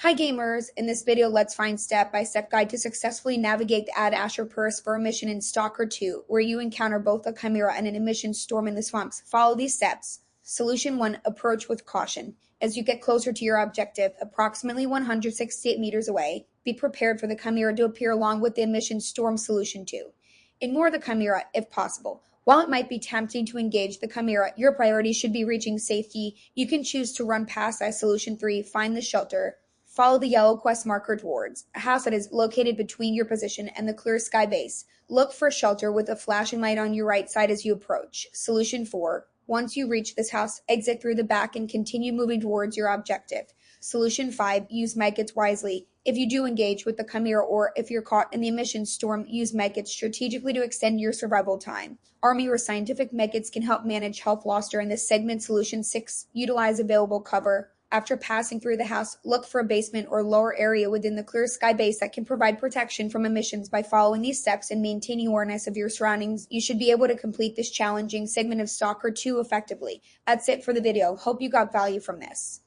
Hi gamers! In this video, let's find step-by-step guide to successfully navigate the Ad Asher Purse mission in Stalker 2, where you encounter both a Chimera and an emission storm in the swamps. Follow these steps. Solution 1. Approach with caution. As you get closer to your objective, approximately 168 meters away, be prepared for the Chimera to appear along with the emission storm. Solution 2. Ignore the Chimera if possible. While it might be tempting to engage the Chimera, your priority should be reaching safety. You can choose to run past as Solution 3. Find the shelter. Follow the yellow quest marker towards a house that is located between your position and the clear sky base. Look for shelter with a flashing light on your right side as you approach. Solution 4. Once you reach this house, exit through the back and continue moving towards your objective. Solution 5. Use medkits wisely. If you do engage with the Chimera or if you're caught in the emission storm, use medkits strategically to extend your survival time. Army or scientific medkits can help manage health loss during this segment. Solution 6. Utilize available cover. After passing through the house, look for a basement or lower area within the clear sky base that can provide protection from emissions. By following these steps and maintaining awareness of your surroundings, you should be able to complete this challenging segment of Stalker 2 effectively. That's it for the video. Hope you got value from this.